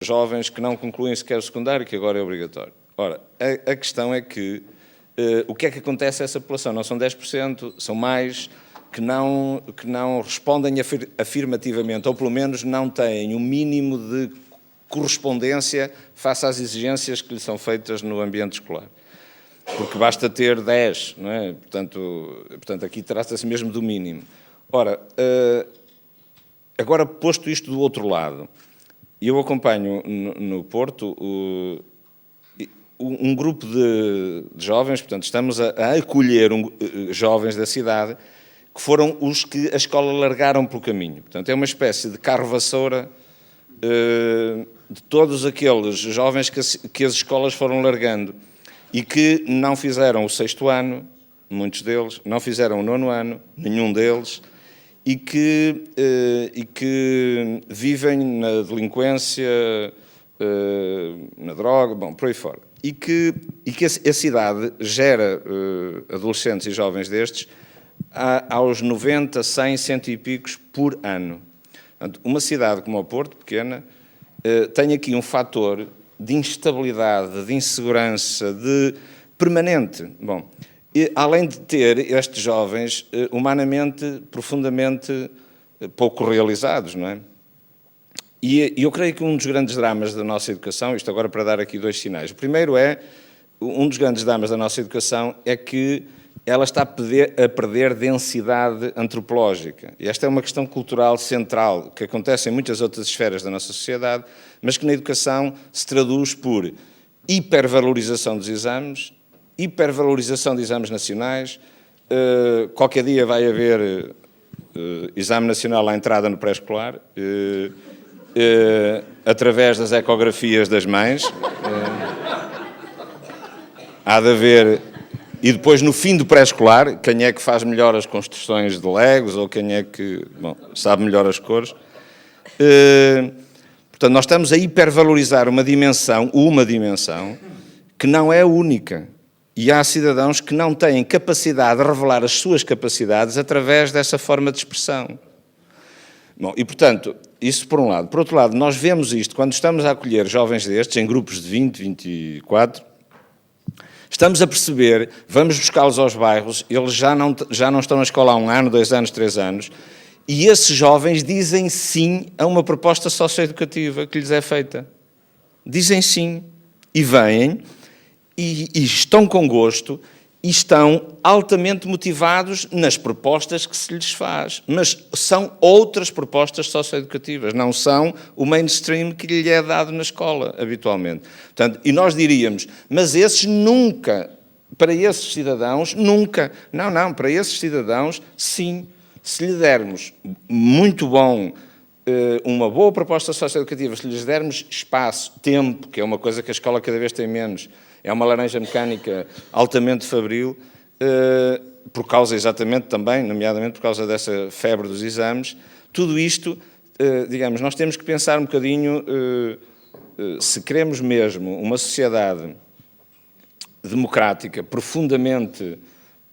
jovens que não concluem sequer o secundário, que agora é obrigatório. Ora, a questão é que o que é que acontece a essa população? Não são 10%, são mais que não respondem afirmativamente, ou pelo menos não têm um mínimo de correspondência face às exigências que lhes são feitas no ambiente escolar. Porque basta ter 10, não é? Portanto aqui trata-se mesmo do mínimo. Ora, agora posto isto do outro lado, eu acompanho no Porto um grupo de jovens, portanto estamos a acolher jovens da cidade que foram os que a escola largaram pelo caminho. Portanto é uma espécie de carro-vassoura de todos aqueles jovens que as escolas foram largando e que não fizeram o 6º ano, muitos deles, não fizeram o 9º ano, nenhum deles, e que vivem na delinquência, na droga, bom, por aí fora. E que a cidade gera adolescentes e jovens destes aos 90, 100, 100 e picos por ano. Portanto, uma cidade como o Porto, pequena, tem aqui um fator de instabilidade, de insegurança, de permanente. Bom, e, além de ter estes jovens humanamente, profundamente pouco realizados, não é? E eu creio que um dos grandes dramas da nossa educação, isto agora para dar aqui 2 sinais. O primeiro um dos grandes dramas da nossa educação é que ela está a perder densidade antropológica. E esta é uma questão cultural central, que acontece em muitas outras esferas da nossa sociedade, mas que na educação se traduz por hipervalorização dos exames, hipervalorização de exames nacionais. Qualquer dia vai haver exame nacional à entrada no pré-escolar, através das ecografias das mães. Há de haver... E depois, no fim do pré-escolar, quem é que faz melhor as construções de legos ou quem é que, bom, sabe melhor as cores. Portanto, nós estamos a hipervalorizar uma dimensão que não é única. E há cidadãos que não têm capacidade de revelar as suas capacidades através dessa forma de expressão. Bom, e, portanto, isso por um lado. Por outro lado, nós vemos isto quando estamos a acolher jovens destes, em grupos de 20, 24... Estamos a perceber, vamos buscá-los aos bairros, eles já não estão na escola há 1 ano, 2 anos, 3 anos, e esses jovens dizem sim a uma proposta socioeducativa que lhes é feita. Dizem sim, e vêm, e estão com gosto, e estão altamente motivados nas propostas que se lhes faz. Mas são outras propostas socioeducativas, não são o mainstream que lhe é dado na escola, habitualmente. Portanto, e nós diríamos, mas esses nunca, para esses cidadãos, nunca. Não, para esses cidadãos, sim. Se lhe dermos uma boa proposta socioeducativa, se lhes dermos espaço, tempo, que é uma coisa que a escola cada vez tem menos, é uma laranja mecânica altamente fabril, por causa exatamente também, nomeadamente por causa dessa febre dos exames. Tudo isto, digamos, nós temos que pensar um bocadinho, se queremos mesmo uma sociedade democrática, profundamente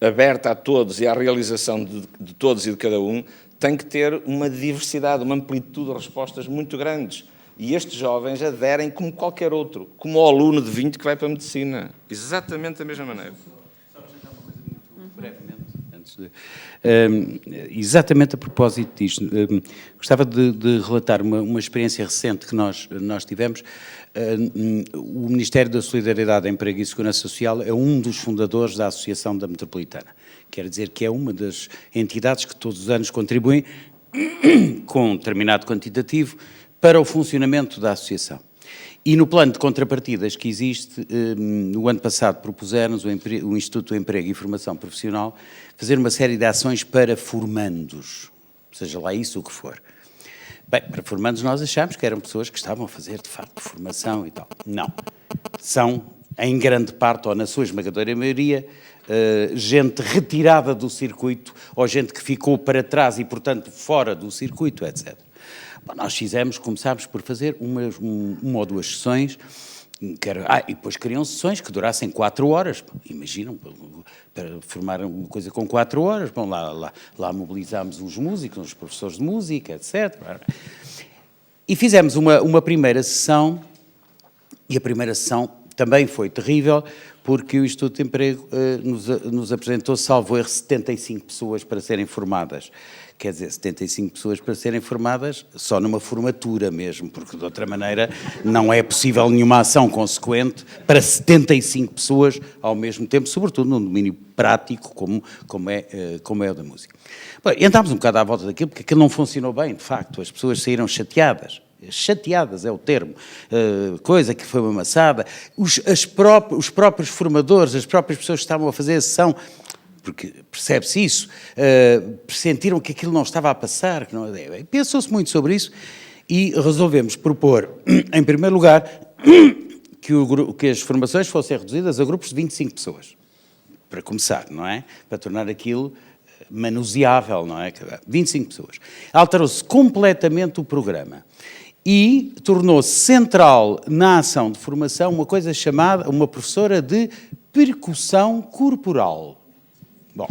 aberta a todos e à realização de todos e de cada um, tem que ter uma diversidade, uma amplitude de respostas muito grandes. E estes jovens aderem como qualquer outro, como o aluno de 20 que vai para a medicina. Exatamente da mesma maneira. Só acrescentar uma coisa muito brevemente, antes de... exatamente a propósito disto, gostava de relatar uma experiência recente que nós tivemos. O Ministério da Solidariedade, Emprego e Segurança Social é um dos fundadores da Associação da Metropolitana. Quer dizer que é uma das entidades que todos os anos contribuem com um determinado quantitativo para o funcionamento da associação. E no plano de contrapartidas que existe, no ano passado propusemos o Instituto do Emprego e Formação Profissional fazer uma série de ações para formandos, seja lá isso o que for. Bem, para formandos nós achámos que eram pessoas que estavam a fazer, de facto, formação e tal. Não. São, em grande parte, ou na sua esmagadora maioria, gente retirada do circuito, ou gente que ficou para trás e, portanto, fora do circuito, etc. Bom, nós começámos por fazer uma ou 2 sessões, e depois queriam sessões que durassem 4 horas. Imaginam, para formar uma coisa com 4 horas. Bom, lá mobilizámos os músicos, os professores de música, etc. E fizemos uma primeira sessão, e a primeira sessão também foi terrível, porque o Instituto de Emprego nos apresentou, salvo erro, 75 pessoas para serem formadas. Quer dizer, 75 pessoas para serem formadas só numa formatura mesmo, porque de outra maneira não é possível nenhuma ação consequente para 75 pessoas ao mesmo tempo, sobretudo num domínio prático como é o da música. Bom, e andámos um bocado à volta daquilo, porque aquilo não funcionou bem, de facto, as pessoas saíram chateadas. Chateadas é o termo, coisa que foi uma amassada. Os próprios formadores, as próprias pessoas que estavam a fazer a sessão, porque percebe-se isso, sentiram que aquilo não estava a passar, que não, pensou-se muito sobre isso e resolvemos propor, em primeiro lugar, que as formações fossem reduzidas a grupos de 25 pessoas, para começar, não é? Para tornar aquilo manuseável, não é? 25 pessoas. Alterou-se completamente o programa. E tornou-se central na ação de formação uma coisa chamada, uma professora de percussão corporal. Bom,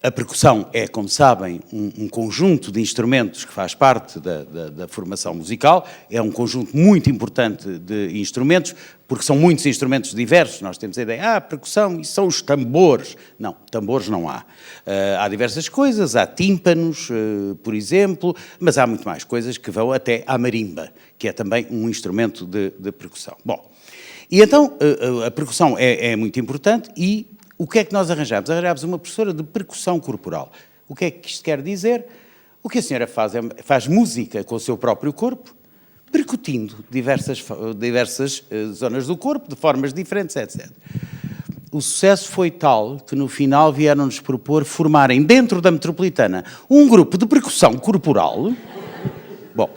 a percussão é, como sabem, um conjunto de instrumentos que faz parte da formação musical, é um conjunto muito importante de instrumentos, porque são muitos instrumentos diversos. Nós temos a ideia, percussão, isso são os tambores. Não, tambores não há. Há diversas coisas, há tímpanos, por exemplo, mas há muito mais coisas que vão até à marimba, que é também um instrumento de percussão. Bom, e então a percussão é muito importante e o que é que nós arranjámos? Arranjámos uma professora de percussão corporal. O que é que isto quer dizer? O que a senhora faz música com o seu próprio corpo, percutindo diversas zonas do corpo, de formas diferentes, etc. O sucesso foi tal que no final vieram-nos propor formarem dentro da Metropolitana um grupo de percussão corporal. Bom,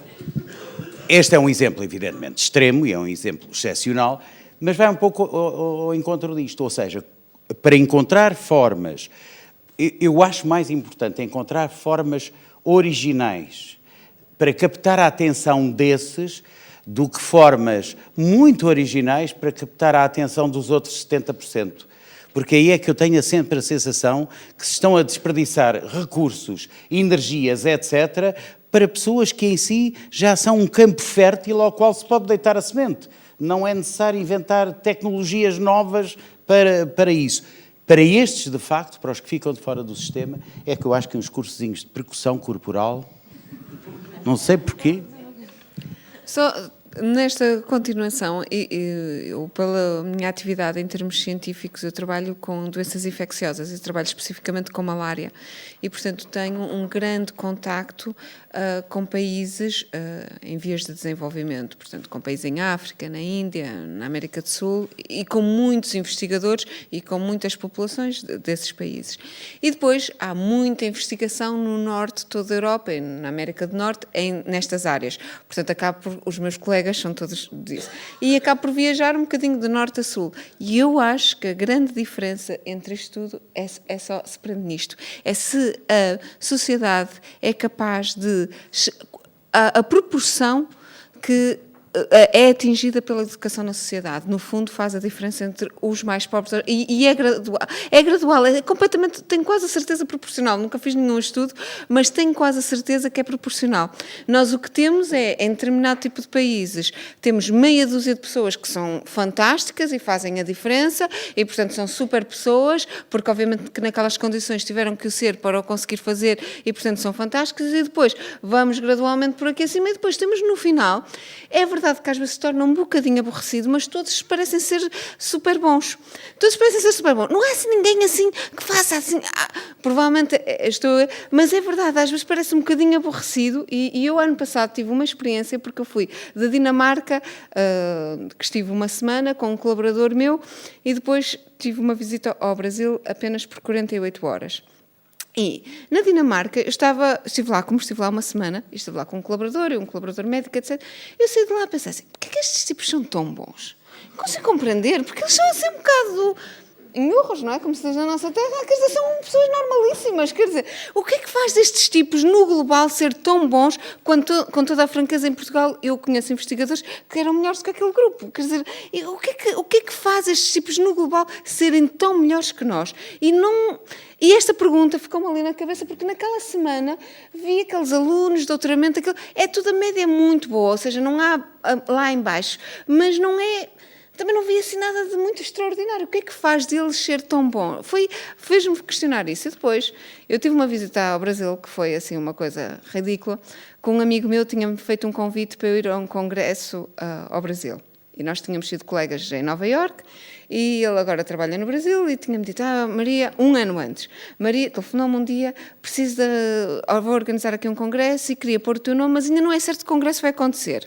este é um exemplo evidentemente extremo e é um exemplo excepcional, mas vai um pouco ao encontro disto, ou seja, para encontrar formas, eu acho mais importante encontrar formas originais para captar a atenção desses do que formas muito originais para captar a atenção dos outros 70%. Porque aí é que eu tenho sempre a sensação que se estão a desperdiçar recursos, energias, etc., para pessoas que em si já são um campo fértil ao qual se pode deitar a semente. Não é necessário inventar tecnologias novas para isso. Para estes, de facto, para os que ficam de fora do sistema, é que eu acho que uns cursozinhos de percussão corporal, não sei porquê. Só nesta continuação, eu, pela minha atividade em termos científicos, eu trabalho com doenças infecciosas e trabalho especificamente com malária e, portanto, tenho um grande contacto com países em vias de desenvolvimento, portanto, com países em África, na Índia, na América do Sul e com muitos investigadores e com muitas populações desses países. E depois há muita investigação no norte de toda a Europa e na América do Norte nestas áreas. Portanto, os meus colegas são todos disso. E acabo por viajar um bocadinho de norte a sul. E eu acho que a grande diferença entre isto tudo é só se prende nisto. É se a sociedade é capaz de... A proporção que é atingida pela educação na sociedade. No fundo, faz a diferença entre os mais pobres e é gradual. É gradual, é completamente, tenho quase a certeza proporcional. Nunca fiz nenhum estudo, mas tenho quase a certeza que é proporcional. Nós o que temos é, em determinado tipo de países, temos meia dúzia de pessoas que são fantásticas e fazem a diferença e, portanto, são super pessoas, porque obviamente que naquelas condições tiveram que o ser para o conseguir fazer e, portanto, são fantásticas e depois vamos gradualmente por aqui acima e depois temos no final, é verdade que às vezes se torna um bocadinho aborrecido, mas todos parecem ser super bons. Todos parecem ser super bons. Não há assim ninguém assim que faça assim... provavelmente mas é verdade, às vezes parece um bocadinho aborrecido e eu ano passado tive uma experiência porque eu fui da Dinamarca, que estive uma semana com um colaborador meu e depois tive uma visita ao Brasil apenas por 48 horas. E na Dinamarca, estive lá, como estive lá uma semana, estive lá com um colaborador médico, etc. Eu saí de lá a pensar assim, porquê é que estes tipos são tão bons? Não consigo compreender, porque eles são assim um bocado em urros, não é? Como se diz na nossa terra, quer dizer, são pessoas normalíssimas. Quer dizer, o que é que faz destes tipos no global ser tão bons quanto, com toda a franqueza em Portugal? Eu conheço investigadores que eram melhores do que aquele grupo. Quer dizer, o que é que faz estes tipos no global serem tão melhores que nós? E esta pergunta ficou-me ali na cabeça, porque naquela semana vi aqueles alunos de doutoramento, é tudo a média muito boa, ou seja, não há lá em baixo, mas não é... Também não vi assim nada de muito extraordinário. O que é que faz deles ser tão bom? Fez-me questionar isso. E depois, eu tive uma visita ao Brasil, que foi assim uma coisa ridícula, com um amigo meu tinha-me feito um convite para eu ir a um congresso ao Brasil. E nós tínhamos sido colegas em Nova Iorque, e ele agora trabalha no Brasil, e tinha-me dito, Maria, um ano antes, Maria, telefonou-me um dia, vou organizar aqui um congresso e queria pôr o teu nome, mas ainda não é certo que o congresso vai acontecer.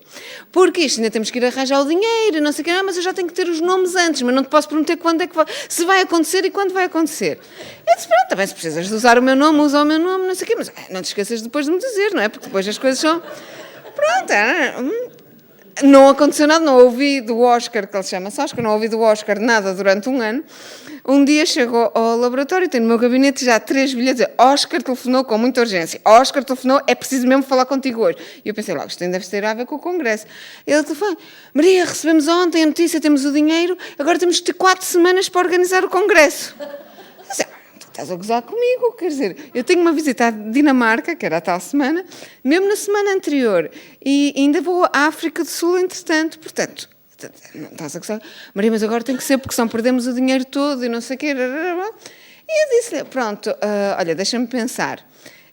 Porque isto, ainda temos que ir arranjar o dinheiro, não sei o que, mas eu já tenho que ter os nomes antes, mas não te posso prometer quando é que se vai acontecer e quando vai acontecer. Eu disse, pronto, também se precisas de usar o meu nome, usa o meu nome, não sei o quê, mas não te esqueças depois de me dizer, não é? Porque depois as coisas são... Pronto, não aconteceu nada, não ouvi do Oscar, que ele chama-se Oscar, não ouvi do Oscar nada durante um ano. Um dia chegou ao laboratório, tenho no meu gabinete já 3 bilhetes, Oscar telefonou com muita urgência, Oscar telefonou, é preciso mesmo falar contigo hoje. E eu pensei logo, isto deve ter a ver com o congresso. Ele telefonou, Maria, recebemos ontem a notícia, temos o dinheiro, agora temos de ter 4 semanas para organizar o congresso. Estás a gozar comigo, quer dizer, eu tenho uma visita à Dinamarca, que era a tal semana, mesmo na semana anterior, e ainda vou à África do Sul, entretanto, portanto, não estás a gozar, Maria, mas agora tem que ser, porque senão perdemos o dinheiro todo e não sei o quê, e eu disse-lhe, pronto, olha, deixa-me pensar,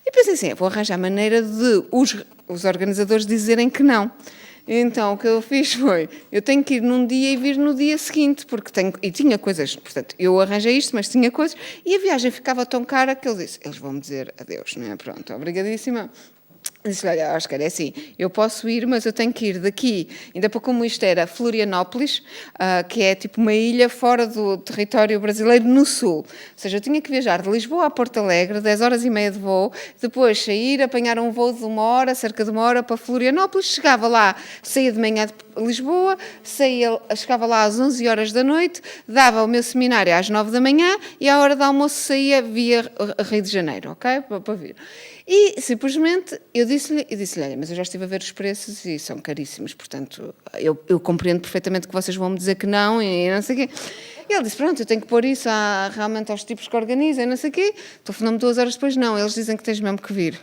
e pensei assim, vou arranjar maneira de os organizadores dizerem que não. Então, o que eu fiz foi, eu tenho que ir num dia e vir no dia seguinte, porque tinha coisas, portanto, eu arranjei isto, mas tinha coisas, e a viagem ficava tão cara que ele disse, eles vão-me dizer adeus, não é? Pronto, obrigadíssima. Disse, olha, Oscar, é assim, eu posso ir, mas eu tenho que ir daqui, ainda para como isto era Florianópolis, que é tipo uma ilha fora do território brasileiro, no sul. Ou seja, eu tinha que viajar de Lisboa a Porto Alegre, 10 horas e meia de voo, depois sair, apanhar um voo de 1 hora, cerca de 1 hora, para Florianópolis, chegava lá, saía de manhã de Lisboa, chegava lá às 11 horas da noite, dava o meu seminário às 9 da manhã, e à hora do almoço saía via Rio de Janeiro, ok? Para vir. E, simplesmente, eu disse-lhe, olha, mas eu já estive a ver os preços e são caríssimos, portanto, eu compreendo perfeitamente que vocês vão me dizer que não e não sei o quê. E ele disse, pronto, eu tenho que pôr isso realmente aos tipos que organizam e não sei o quê. Telefonou-me 2 horas depois, não, eles dizem que tens mesmo que vir.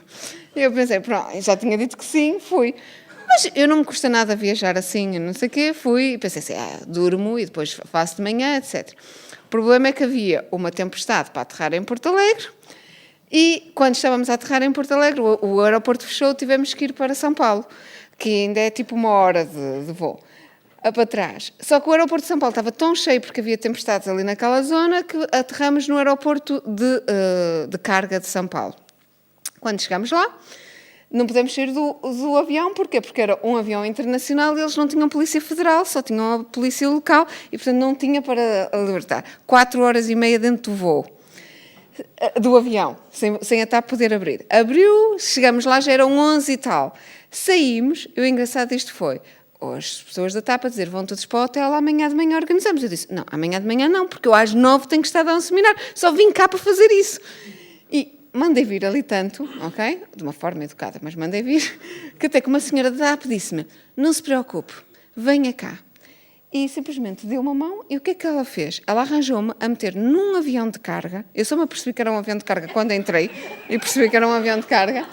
E eu pensei, pronto, já tinha dito que sim, fui. Mas eu não me custa nada viajar assim, não sei o quê, fui e pensei assim, durmo e depois faço de manhã, etc. O problema é que havia uma tempestade para aterrar em Porto Alegre. E, quando estávamos a aterrar em Porto Alegre, o aeroporto fechou, tivemos que ir para São Paulo, que ainda é tipo 1 hora de voo, para trás. Só que o aeroporto de São Paulo estava tão cheio, porque havia tempestades ali naquela zona, que aterramos no aeroporto de carga de São Paulo. Quando chegámos lá, não podemos sair do avião, porquê? Porque era um avião internacional e eles não tinham polícia federal, só tinham a polícia local, e, portanto, não tinha para libertar. 4 horas e meia dentro do voo. Do avião, sem a TAP poder abrir. Abriu, chegamos lá, já eram 11 e tal. Saímos, e o engraçado disto foi, as pessoas da TAP a dizer, vão todos para o hotel, amanhã de manhã organizamos. Eu disse, não, amanhã de manhã não, porque eu às 9 tenho que estar a dar um seminário, só vim cá para fazer isso. E mandei vir ali tanto, ok? De uma forma educada, mas mandei vir, que até que uma senhora da TAP disse-me, não se preocupe, venha cá. E simplesmente deu uma mão, e o que é que ela fez? Ela arranjou-me a meter num avião de carga, eu só me apercebi que era um avião de carga quando entrei, e percebi que era um avião de carga,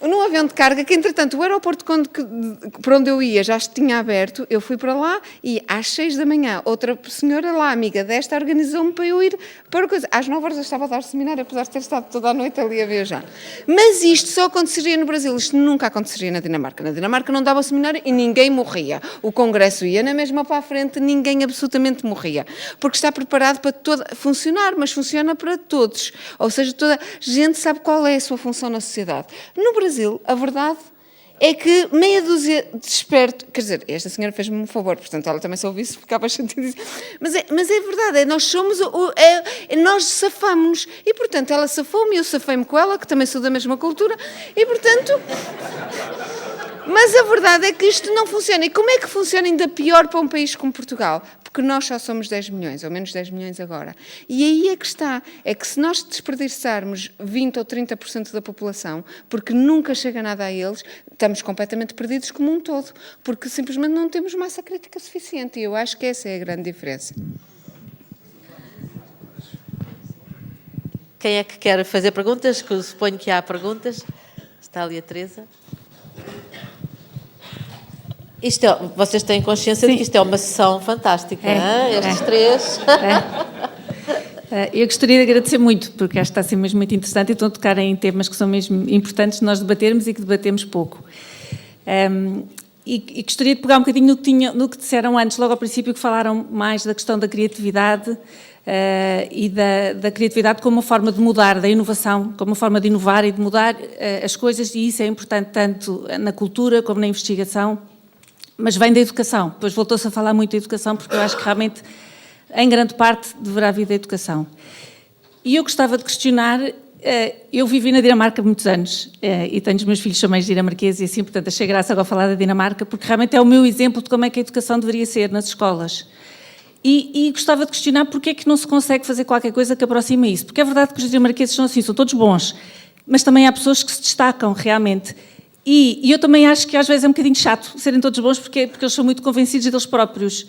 num avião de carga, que entretanto o aeroporto para onde eu ia já tinha aberto, eu fui para lá e às 6 da manhã outra senhora lá, amiga desta, organizou-me para eu ir para coisa. Às 9 horas eu estava a dar seminário, apesar de ter estado toda a noite ali a viajar. Mas isto só aconteceria no Brasil, isto nunca aconteceria na Dinamarca. Na Dinamarca não dava seminário e ninguém morria. O congresso ia na mesma para a frente, ninguém absolutamente morria. Porque está preparado para funcionar, mas funciona para todos. Ou seja, toda a gente sabe qual é a sua função na sociedade. No Brasil, a verdade é que meia dúzia de espertos... Quer dizer, esta senhora fez-me um favor, portanto, ela também se ouvisse, ficava chateada. Mas é verdade, nós somos... nós safamos-nos. E, portanto, ela safou-me, eu safei-me com ela, que também sou da mesma cultura. E, portanto... Mas a verdade é que isto não funciona. E como é que funciona ainda pior para um país como Portugal? Porque nós só somos 10 milhões, ou menos 10 milhões agora. E aí é que está. É que se nós desperdiçarmos 20% ou 30% da população, porque nunca chega nada a eles, estamos completamente perdidos como um todo. Porque simplesmente não temos massa crítica suficiente. E eu acho que essa é a grande diferença. Quem é que quer fazer perguntas? Que eu suponho que há perguntas. Está ali a Teresa. Vocês têm consciência de que isto é uma sessão fantástica, não é? Estes três. Eu gostaria de agradecer muito, porque acho que está a ser mesmo muito interessante e estão a tocar em temas que são mesmo importantes de nós debatermos e que debatemos pouco. E gostaria de pegar um bocadinho no que disseram antes, logo ao princípio, que falaram mais da questão da criatividade e da criatividade como uma forma de mudar, da inovação, como uma forma de inovar e de mudar as coisas, e isso é importante tanto na cultura como na investigação, mas vem da educação. Depois voltou-se a falar muito da educação, porque eu acho que realmente, em grande parte, deverá vir da educação. E eu gostava de questionar, eu vivi na Dinamarca muitos anos, e tenho os meus filhos são meios dinamarqueses, e assim, portanto, achei graça agora falar da Dinamarca, porque realmente é o meu exemplo de como é que a educação deveria ser nas escolas. E gostava de questionar porque é que não se consegue fazer qualquer coisa que aproxime isso, porque é verdade que os dinamarqueses são assim, são todos bons, mas também há pessoas que se destacam realmente. E eu também acho que às vezes é um bocadinho chato serem todos bons, porque eles são muito convencidos deles próprios.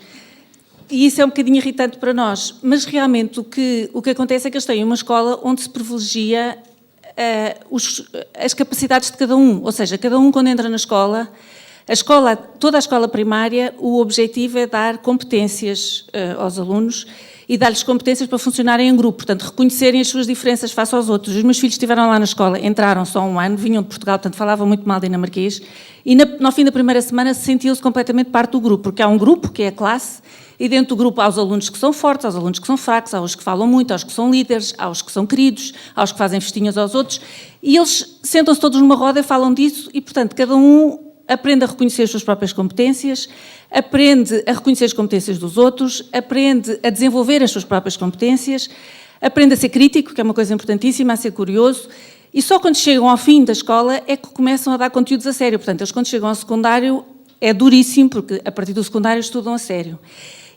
E isso é um bocadinho irritante para nós. Mas realmente o que acontece é que eles têm uma escola onde se privilegia as capacidades de cada um. Ou seja, cada um quando entra na escola, toda a escola primária, o objetivo é dar competências aos alunos e dar-lhes competências para funcionarem em grupo, portanto, reconhecerem as suas diferenças face aos outros. Os meus filhos estiveram lá na escola, entraram só um ano, vinham de Portugal, portanto, falavam muito mal dinamarquês, e no fim da primeira semana sentiam-se completamente parte do grupo, porque há um grupo, que é a classe, e dentro do grupo há os alunos que são fortes, há os alunos que são fracos, há os que falam muito, há os que são líderes, há os que são queridos, há os que fazem festinhas aos outros, e eles sentam-se todos numa roda e falam disso, e, portanto, cada um aprende a reconhecer as suas próprias competências, aprende a reconhecer as competências dos outros, aprende a desenvolver as suas próprias competências, aprende a ser crítico, que é uma coisa importantíssima, a ser curioso, e só quando chegam ao fim da escola é que começam a dar conteúdos a sério. Portanto, eles quando chegam ao secundário é duríssimo, porque a partir do secundário estudam a sério.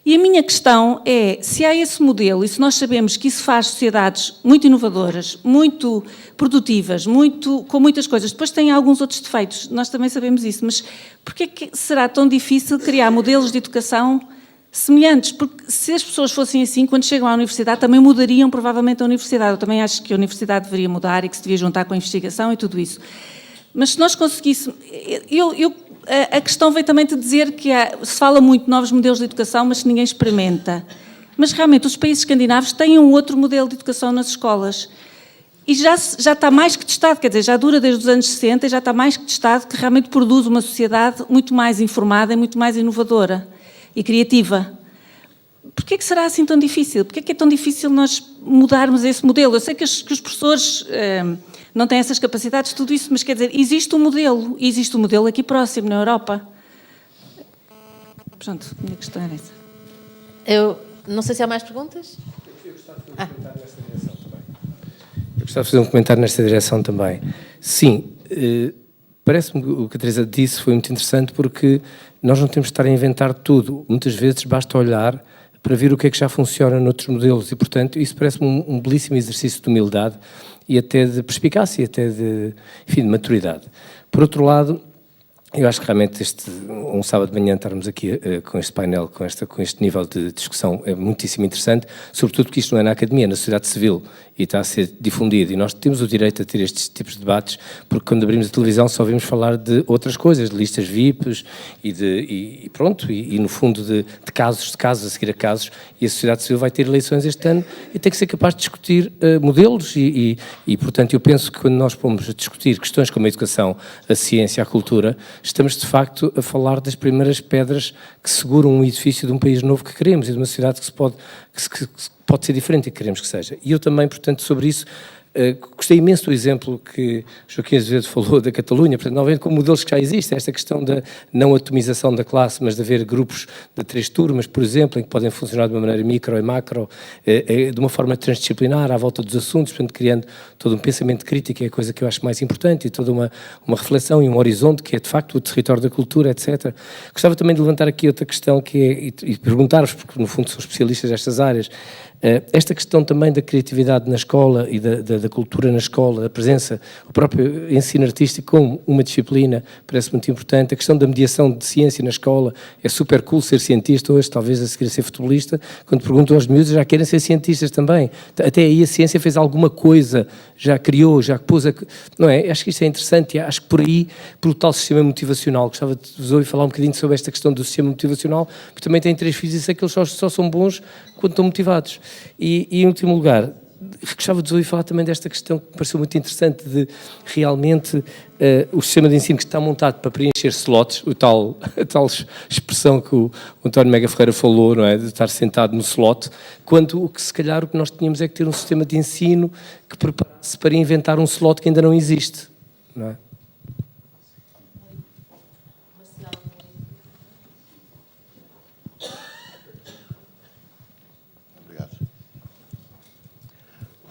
E a minha questão é, se há esse modelo, e se nós sabemos que isso faz sociedades muito inovadoras, muito produtivas, com muitas coisas, depois tem alguns outros defeitos, nós também sabemos isso, mas porquê é que será tão difícil criar modelos de educação semelhantes? Porque se as pessoas fossem assim, quando chegam à universidade, também mudariam provavelmente a universidade. Eu também acho que a universidade deveria mudar e que se devia juntar com a investigação e tudo isso. Mas se nós conseguíssemos... A questão vem também de dizer que se fala muito de novos modelos de educação, mas ninguém experimenta. Mas realmente os países escandinavos têm um outro modelo de educação nas escolas. E já está mais que testado, quer dizer, já dura desde os anos 60 e já está mais que testado que realmente produz uma sociedade muito mais informada e muito mais inovadora e criativa. Porquê que será assim tão difícil? Porquê que é tão difícil nós mudarmos esse modelo? Eu sei que os professores... não tem essas capacidades, tudo isso, mas quer dizer, existe um modelo aqui próximo, na Europa. Pronto, a minha questão era essa. Eu não sei se há mais perguntas. Eu gostava de fazer um comentário nesta direção também. Sim, parece-me que o que a Teresa disse foi muito interessante, porque nós não temos de estar a inventar tudo. Muitas vezes basta olhar para ver o que é que já funciona noutros modelos e, portanto, isso parece-me um belíssimo exercício de humildade e até de perspicácia, até de maturidade. Por outro lado, eu acho que realmente um sábado de manhã estarmos aqui com este painel, com este nível de discussão é muitíssimo interessante, sobretudo porque isto não é na academia, é na sociedade civil e está a ser difundido, e nós temos o direito a ter estes tipos de debates, porque quando abrimos a televisão só ouvimos falar de outras coisas, de listas VIPs e pronto, e no fundo de casos a seguir a casos, e a sociedade civil vai ter eleições este ano e tem que ser capaz de discutir modelos e portanto eu penso que quando nós pomos a discutir questões como a educação, a ciência, a cultura, estamos de facto a falar das primeiras pedras que seguram um edifício de um país novo que queremos e de uma sociedade que pode ser diferente e que queremos que seja. E eu também, portanto, sobre isso, Gostei imenso do exemplo que Joaquim Azevedo falou da Catalunha, portanto, novamente com modelos que já existem, esta questão da não atomização da classe, mas de haver grupos de 3 turmas, por exemplo, em que podem funcionar de uma maneira micro e macro, de uma forma transdisciplinar, à volta dos assuntos, portanto, criando todo um pensamento crítico, é a coisa que eu acho mais importante, e toda uma reflexão e um horizonte, que é, de facto, o território da cultura, etc. Gostava também de levantar aqui outra questão, que é, e perguntar-vos, porque, no fundo, são especialistas destas áreas, esta questão também da criatividade na escola e da cultura na escola, a presença, o próprio ensino artístico como uma disciplina, parece muito importante. A questão da mediação de ciência na escola, é super cool ser cientista hoje, talvez a seguir a ser futebolista. Quando perguntam aos miúdos, já querem ser cientistas também. Até aí a ciência fez alguma coisa, já criou, já pôs não é? Acho que isto é interessante, e acho que por aí, pelo tal sistema motivacional, gostava de vos ouvir falar um bocadinho sobre esta questão do sistema motivacional, porque também têm 3 filhos e sei que eles só são bons quando estão motivados. E em último lugar, gostava de ouvir falar também desta questão que me pareceu muito interessante, de realmente o sistema de ensino que está montado para preencher slots, a tal expressão que o António Mega Ferreira falou, não é? De estar sentado no slot, quando se calhar o que nós tínhamos é que ter um sistema de ensino que preparasse para inventar um slot que ainda não existe, não é?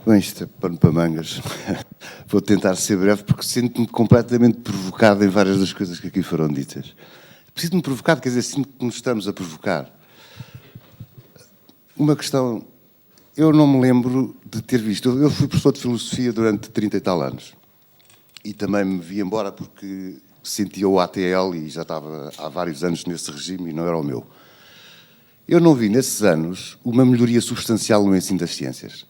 Bem, isto é pano para mangas. Vou tentar ser breve porque sinto-me completamente provocado em várias das coisas que aqui foram ditas. Sinto-me provocado, quer dizer, sinto que nos estamos a provocar. Uma questão, eu não me lembro de ter visto, eu fui professor de filosofia durante 30 e tal anos e também me vi embora porque sentia o ATL e já estava há vários anos nesse regime e não era o meu. Eu não vi nesses anos uma melhoria substancial no ensino das ciências.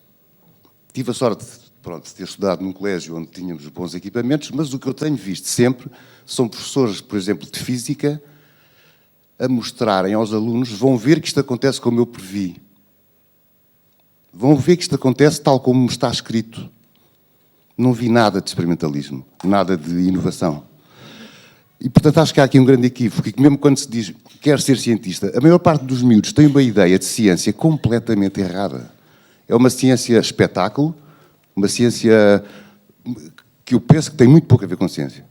Tive a sorte, de ter estudado num colégio onde tínhamos bons equipamentos, mas o que eu tenho visto sempre são professores, por exemplo, de física, a mostrarem aos alunos, vão ver que isto acontece como eu previ. Vão ver que isto acontece tal como está escrito. Não vi nada de experimentalismo, nada de inovação. E, portanto, acho que há aqui um grande equívoco, e que mesmo quando se diz que quer ser cientista, a maior parte dos miúdos tem uma ideia de ciência completamente errada. É uma ciência espetáculo, uma ciência que eu penso que tem muito pouco a ver com ciência.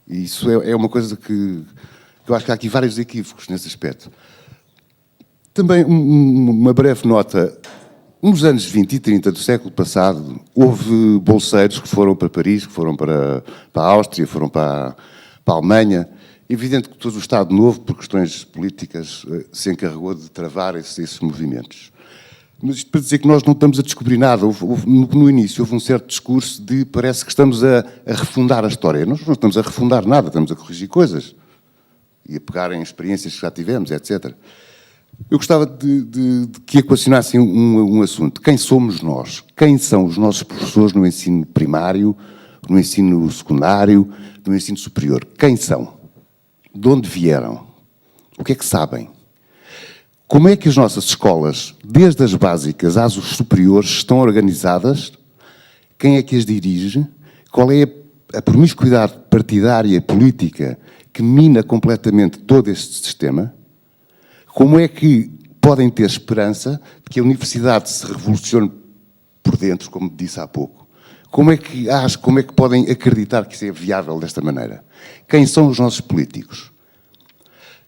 E isso é uma coisa que eu acho que há aqui vários equívocos nesse aspecto. Também uma breve nota. Nos anos 20 e 30 do século passado, houve bolseiros que foram para Paris, que foram para a Áustria, foram para a Alemanha. É evidente que todo o Estado Novo, por questões políticas, se encarregou de travar esses movimentos. Mas isto para dizer que nós não estamos a descobrir nada. No início houve um certo discurso de parece que estamos a refundar a história. Nós não estamos a refundar nada, estamos a corrigir coisas e a pegar em experiências que já tivemos, etc. Eu gostava de que equacionassem um assunto. Quem somos nós? Quem são os nossos professores no ensino primário, no ensino secundário, no ensino superior? Quem são? De onde vieram? O que é que sabem? Como é que as nossas escolas, desde as básicas às superiores, estão organizadas? Quem é que as dirige? Qual é a promiscuidade partidária e política que mina completamente todo este sistema? Como é que podem ter esperança de que a universidade se revolucione por dentro, como disse há pouco? Como é que podem acreditar que isso é viável desta maneira? Quem são os nossos políticos?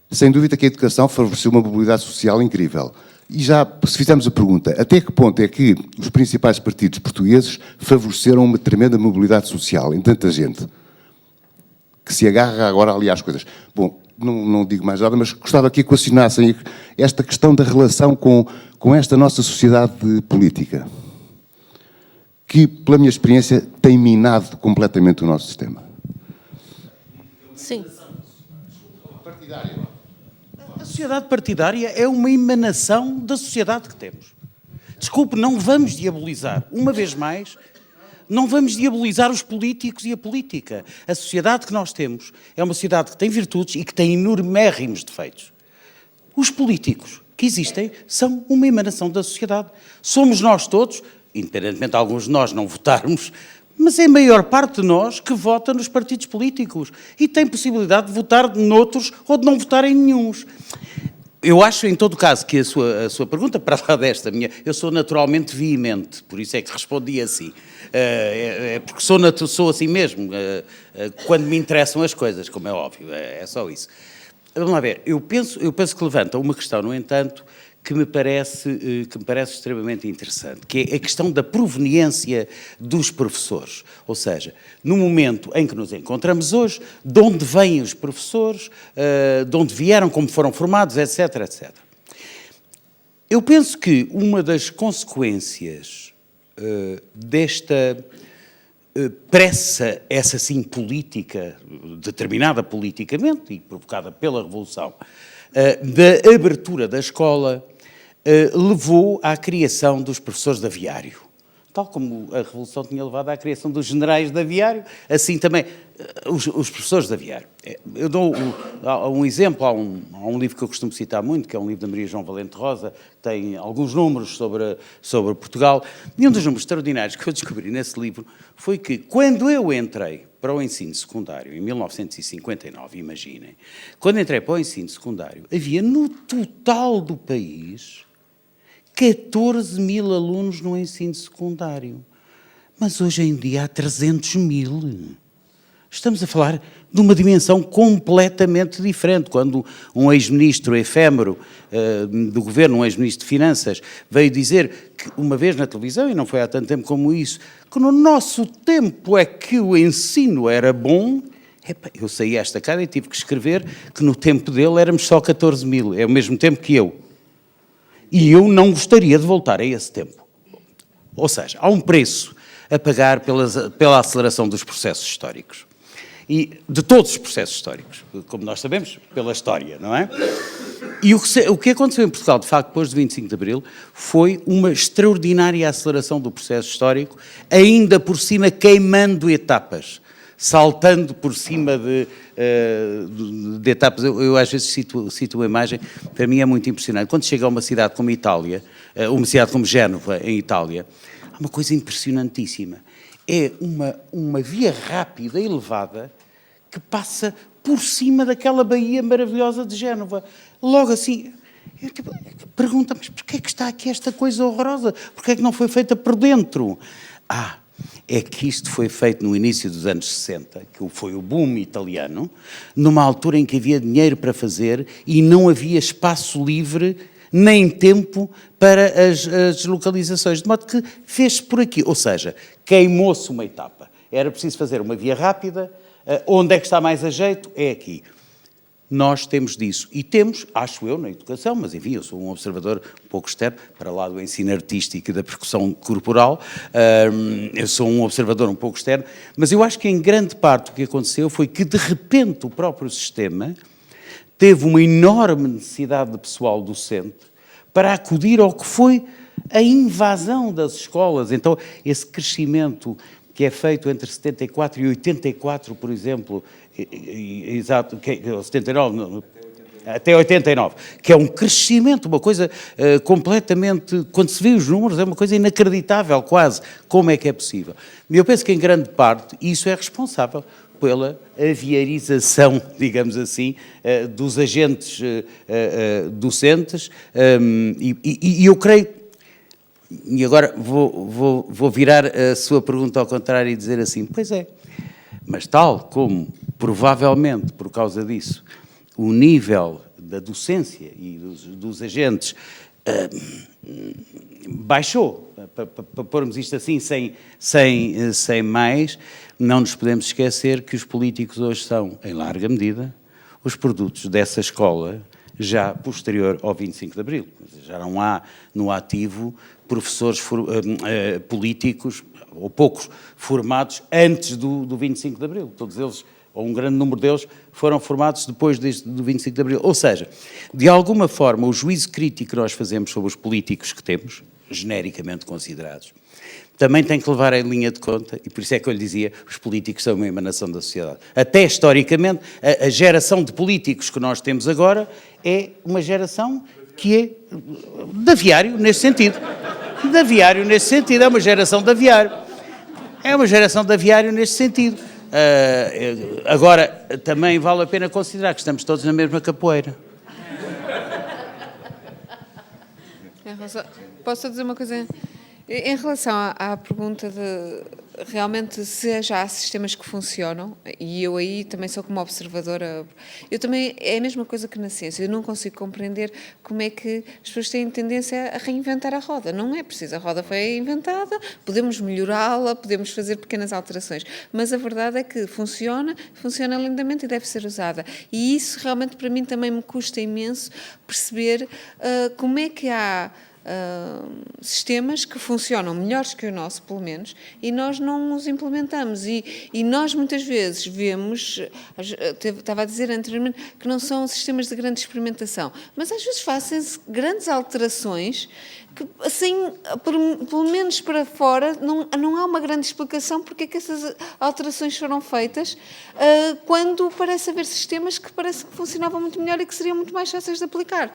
Sem dúvida que a educação favoreceu uma mobilidade social incrível. E já, se fizermos a pergunta, até que ponto é que os principais partidos portugueses favoreceram uma tremenda mobilidade social em tanta gente que se agarra agora ali às coisas? Bom, não digo mais nada, mas gostava que equacionassem esta questão da relação com esta nossa sociedade política, que, pela minha experiência, tem minado completamente o nosso sistema. Sim. A sociedade partidária é uma emanação da sociedade que temos. Desculpe, não vamos diabolizar, uma vez mais, não vamos diabolizar os políticos e a política. A sociedade que nós temos é uma sociedade que tem virtudes e que tem enormérrimos defeitos. Os políticos que existem são uma emanação da sociedade. Somos nós todos, independentemente de alguns de nós não votarmos, mas é a maior parte de nós que vota nos partidos políticos e tem possibilidade de votar noutros ou de não votar em nenhuns. Eu acho, em todo caso, que a sua pergunta, para lá desta minha, eu sou naturalmente veemente, por isso é que respondi assim. Porque sou assim mesmo, quando me interessam as coisas, como é óbvio, é só isso. Vamos lá ver, eu penso que levanta uma questão, no entanto, que me parece extremamente interessante, que é a questão da proveniência dos professores. Ou seja, no momento em que nos encontramos hoje, de onde vêm os professores, de onde vieram, como foram formados, etc, etc. Eu penso que uma das consequências desta pressa, essa sim política, determinada politicamente e provocada pela Revolução, da abertura da escola, levou à criação dos professores de aviário. Tal como a Revolução tinha levado à criação dos generais de aviário, assim também os professores de aviário. Eu dou um exemplo, há um livro que eu costumo citar muito, que é um livro da Maria João Valente Rosa, que tem alguns números sobre Portugal, e um dos números extraordinários que eu descobri nesse livro foi que, quando eu entrei para o ensino secundário, em 1959, imaginem, quando entrei para o ensino secundário, havia no total do país 14 mil alunos no ensino secundário. Mas hoje em dia há 300 mil. Estamos a falar de uma dimensão completamente diferente. Quando um ex-ministro efêmero do governo, um ex-ministro de Finanças, veio dizer que uma vez na televisão, e não foi há tanto tempo como isso, que no nosso tempo é que o ensino era bom. Eu saí a esta cara e tive que escrever que no tempo dele éramos só 14 mil. É o mesmo tempo que eu. E eu não gostaria de voltar a esse tempo. Ou seja, há um preço a pagar pela aceleração dos processos históricos. E de todos os processos históricos, como nós sabemos, pela história, não é? E o que aconteceu em Portugal, de facto, depois de 25 de Abril, foi uma extraordinária aceleração do processo histórico, ainda por cima queimando etapas, saltando por cima de etapas. Eu às vezes cito uma imagem, para mim é muito impressionante. Quando chega a uma cidade como Itália, uma cidade como Génova, em Itália, há uma coisa impressionantíssima. É uma via rápida e elevada que passa por cima daquela baía maravilhosa de Génova. Logo assim, pergunta, mas porquê é que está aqui esta coisa horrorosa? Porquê é que não foi feita por dentro? É que isto foi feito no início dos anos 60, que foi o boom italiano, numa altura em que havia dinheiro para fazer e não havia espaço livre nem tempo para as localizações, de modo que fez-se por aqui, ou seja, queimou-se uma etapa. Era preciso fazer uma via rápida, onde é que está mais a jeito? É aqui. Nós temos disso, e temos, acho eu, na educação, mas enfim, eu sou um observador um pouco externo, para lá do ensino artístico e da percussão corporal, eu sou um observador um pouco externo, mas eu acho que em grande parte o que aconteceu foi que de repente o próprio sistema teve uma enorme necessidade de pessoal docente para acudir ao que foi a invasão das escolas. Então, esse crescimento que é feito entre 74 e 84, por exemplo, exato, 79, até 89, que é um crescimento, uma coisa completamente, quando se vê os números, é uma coisa inacreditável quase, como é que é possível. E eu penso que em grande parte isso é responsável pela aviarização, digamos assim, dos agentes docentes, e eu creio, e agora vou virar a sua pergunta ao contrário e dizer assim, pois é, mas tal como, provavelmente, por causa disso, o nível da docência e dos agentes baixou, para pormos isto assim, sem mais, não nos podemos esquecer que os políticos hoje são, em larga medida, os produtos dessa escola já posterior ao 25 de Abril. Já não há no ativo professores políticos, ou poucos, formados antes do 25 de Abril. Todos eles, ou um grande número deles, foram formados depois do 25 de Abril. Ou seja, de alguma forma, o juízo crítico que nós fazemos sobre os políticos que temos, genericamente considerados, também tem que levar em linha de conta, e por isso é que eu lhe dizia, os políticos são uma emanação da sociedade. Até historicamente, a geração de políticos que nós temos agora é uma geração que é de aviário, nesse sentido. De aviário, nesse sentido, é uma geração de aviário. É uma geração de aviário nesse sentido. Agora, também vale a pena considerar que estamos todos na mesma capoeira. Posso dizer uma coisa? Em relação à pergunta de realmente se já há sistemas que funcionam, e eu aí também sou como observadora, eu também, é a mesma coisa que na ciência, eu não consigo compreender como é que as pessoas têm tendência a reinventar a roda. Não é preciso, a roda foi inventada, podemos melhorá-la, podemos fazer pequenas alterações, mas a verdade é que funciona lindamente e deve ser usada. E isso realmente para mim também me custa imenso perceber como é que há sistemas que funcionam melhores que o nosso, pelo menos, e nós não os implementamos. E nós muitas vezes vemos, estava a dizer anteriormente, que não são sistemas de grande experimentação, mas às vezes fazem-se grandes alterações que, assim, pelo menos para fora, não há uma grande explicação porque é que essas alterações foram feitas, quando parece haver sistemas que parece que funcionavam muito melhor e que seriam muito mais fáceis de aplicar.